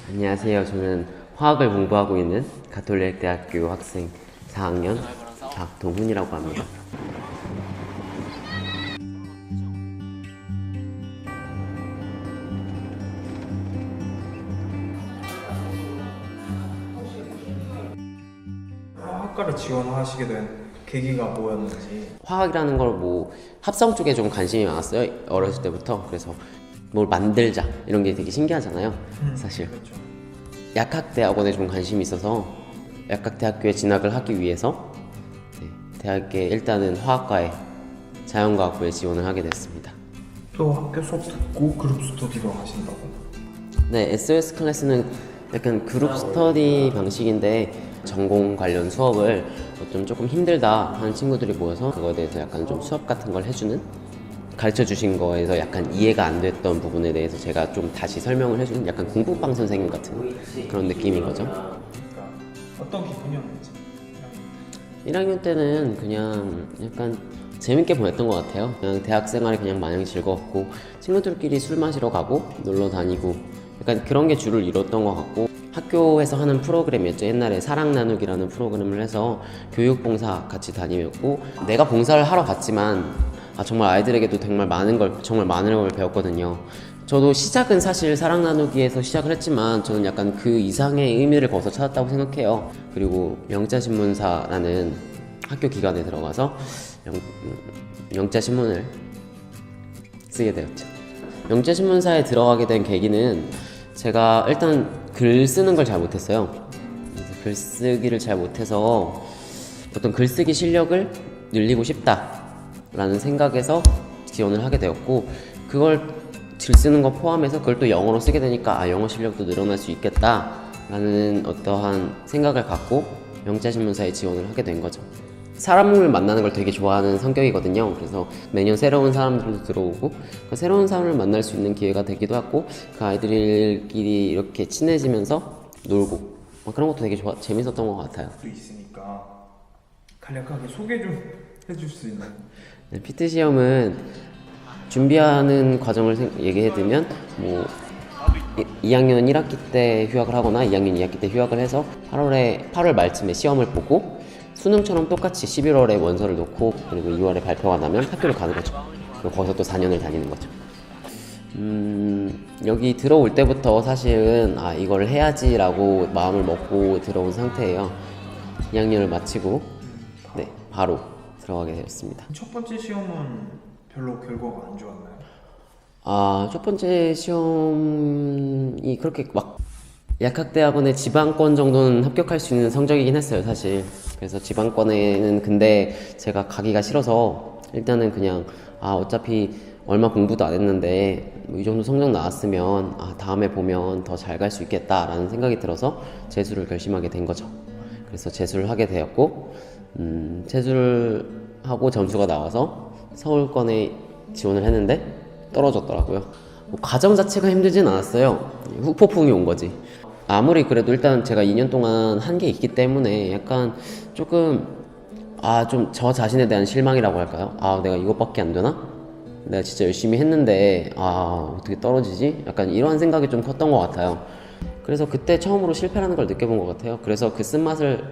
안녕하세요. 저는 화학을 공부하고 있는 가톨릭대학교 학생 4학년 박동훈이라고 합니다. 화학과를 지원하시게 된 계기가 뭐였는지. 화학이라는 걸 합성 쪽에 좀 관심이 많았어요. 어렸을 때부터. 그래서 뭘 만들자 이런 게 되게 신기하잖아요. 사실 그렇죠. 약학대학원에 좀 관심이 있어서 약학대학교에 진학을 하기 위해서 대학에 일단은 화학과에 자연과학부에 지원을 하게 됐습니다. 또 학교 수업 듣고 그룹 스터디로 하신다고? 네, SOS 클래스는 약간 그룹 스터디 방식인데 전공 관련 수업을 조금 힘들다 하는 친구들이 모여서 그거에 대해서 약간 좀 수업 같은 걸 해주는, 가르쳐 주신 거에서 약간 이해가 안 됐던 부분에 대해서 제가 좀 다시 설명을 해주는 약간 공부방 선생님 같은 그런 느낌인 거죠. 그러니까 어떤 기분이었는지. 1학년 때는 그냥 약간 재밌게 보냈던 것 같아요. 그냥 대학 생활이 그냥 마냥 즐거웠고 친구들끼리 술 마시러 가고 놀러 다니고 약간 그런 게 주를 이뤘던 것 같고, 학교에서 하는 프로그램이었죠. 옛날에 사랑 나누기라는 프로그램을 해서 교육봉사 같이 다니고, 내가 봉사를 하러 갔지만 정말 아이들에게도 정말 많은 걸 배웠거든요. 저도 시작은 사실 사랑 나누기에서 시작을 했지만 저는 약간 그 이상의 의미를 거기서 찾았다고 생각해요. 그리고 영자신문사라는 학교 기관에 들어가서 영자신문을 쓰게 되었죠. 영자신문사에 들어가게 된 계기는 제가 일단 글 쓰는 걸 잘 못했어요. 그래서 글쓰기를 잘 못해서 어떤 글쓰기 실력을 늘리고 싶다라는 생각에서 지원을 하게 되었고, 그걸 글 쓰는 거 포함해서 그걸 또 영어로 쓰게 되니까 영어 실력도 늘어날 수 있겠다라는 어떠한 생각을 갖고 영자신문사에 지원을 하게 된 거죠. 사람을 만나는 걸 되게 좋아하는 성격이거든요. 그래서 매년 새로운 사람들도 들어오고 그 새로운 사람을 만날 수 있는 기회가 되기도 하고, 그 아이들끼리 이렇게 친해지면서 놀고 그런 것도 되게 재밌었던 것 같아요. 또 있으니까 간략하게 소개 좀 해줄 수 있나요? 네, PT 시험은 준비하는 과정을 얘기해드리면 2학년 1학기 때 휴학을 하거나 2학년 2학기 때 휴학을 해서 8월 말쯤에 시험을 보고 수능처럼 똑같이 11월에 원서를 놓고 그리고 2월에 발표가 나면 학교를 가는 거죠. 그리고 거기서 또 4년을 다니는 거죠. 여기 들어올 때부터 사실은 이걸 해야지라고 마음을 먹고 들어온 상태예요. 2학년을 마치고 바로 들어가게 되었습니다. 첫 번째 시험은 별로 결과가 안 좋았나요? 첫 번째 시험이 그렇게 약학대학원의 지방권 정도는 합격할 수 있는 성적이긴 했어요, 사실. 그래서 지방권에는 근데 제가 가기가 싫어서 일단은 그냥 어차피 얼마 공부도 안 했는데 이 정도 성적 나왔으면 다음에 보면 더 잘 갈 수 있겠다라는 생각이 들어서 재수를 결심하게 된 거죠. 그래서 재수를 하게 되었고, 재수를 하고 점수가 나와서 서울권에 지원을 했는데 떨어졌더라고요. 과정 자체가 힘들진 않았어요. 후폭풍이 온 거지. 아무리 그래도 일단 제가 2년 동안 한 게 있기 때문에 약간 조금 좀 저 자신에 대한 실망이라고 할까요? 내가 이것밖에 안 되나? 내가 진짜 열심히 했는데 어떻게 떨어지지? 약간 이런 생각이 좀 컸던 것 같아요. 그래서 그때 처음으로 실패라는 걸 느껴본 것 같아요. 그래서 그 쓴맛을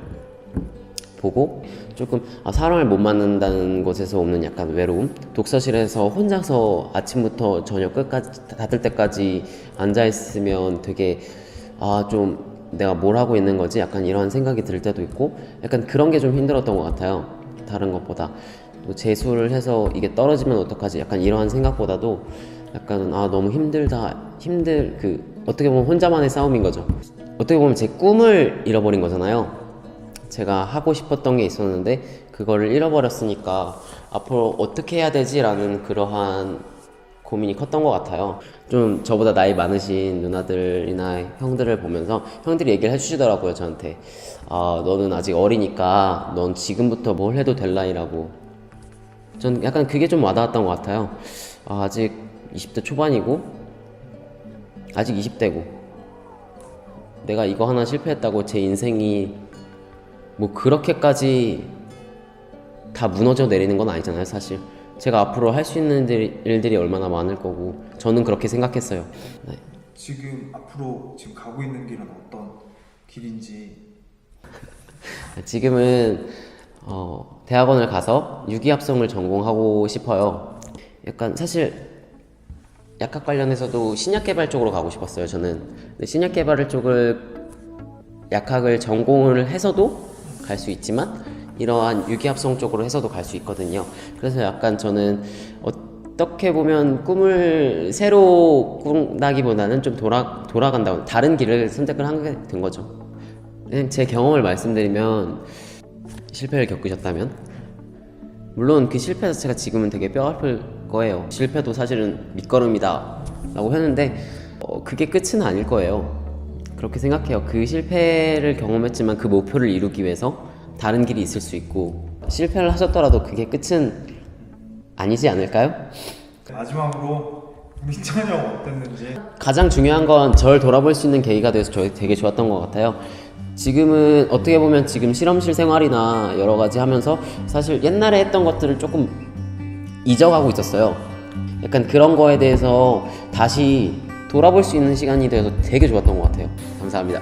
보고 조금 사람을 못 만난다는 곳에서 오는 약간 외로움, 독서실에서 혼자서 아침부터 저녁 끝까지 닫을 때까지 앉아있으면 되게 좀 내가 뭘 하고 있는 거지? 약간 이런 생각이 들 때도 있고, 약간 그런 게 좀 힘들었던 것 같아요. 다른 것보다. 또 재수를 해서 이게 떨어지면 어떡하지? 약간 이러한 생각보다도 약간 너무 힘들다. 어떻게 보면 혼자만의 싸움인 거죠. 어떻게 보면 제 꿈을 잃어버린 거잖아요. 제가 하고 싶었던 게 있었는데 그거를 잃어버렸으니까 앞으로 어떻게 해야 되지? 라는 그러한 고민이 컸던 것 같아요. 좀 저보다 나이 많으신 누나들이나 형들을 보면서 형들이 얘기를 해주시더라고요, 저한테. 너는 아직 어리니까 넌 지금부터 뭘 해도 될 나이라고. 전 약간 그게 좀 와닿았던 것 같아요. 아직 20대 초반이고 아직 20대고 내가 이거 하나 실패했다고 제 인생이 그렇게까지 다 무너져 내리는 건 아니잖아요, 사실. 제가 앞으로 할 수 있는 일들이 얼마나 많을 거고, 저는 그렇게 생각했어요. 지금 앞으로 지금 가고 있는 길은 어떤 길인지. 지금은 대학원을 가서 유기합성을 전공하고 싶어요. 약간 사실 약학 관련해서도 신약 개발 쪽으로 가고 싶었어요, 저는. 근데 신약 개발 쪽을 약학을 전공을 해서도 갈 수 있지만 이러한 유기합성 쪽으로 해서도 갈 수 있거든요. 그래서 약간 저는 어떻게 보면 꿈을 새로 꾼다기보다는 좀 돌아간다고 다른 길을 선택을 하게 된 거죠. 제 경험을 말씀드리면, 실패를 겪으셨다면, 물론 그 실패 자체가 지금은 되게 뼈아플 거예요. 실패도 사실은 밑거름이다 라고 했는데 그게 끝은 아닐 거예요. 그렇게 생각해요. 그 실패를 경험했지만 그 목표를 이루기 위해서 다른 길이 있을 수 있고, 실패를 하셨더라도 그게 끝은 아니지 않을까요? 마지막으로 민찬이 형 어땠는지. 가장 중요한 건 절 돌아볼 수 있는 계기가 돼서 저희 되게 좋았던 것 같아요. 지금은 어떻게 보면 지금 실험실 생활이나 여러 가지 하면서 사실 옛날에 했던 것들을 조금 잊어가고 있었어요. 약간 그런 거에 대해서 다시 돌아볼 수 있는 시간이 돼서 되게 좋았던 것 같아요. 감사합니다.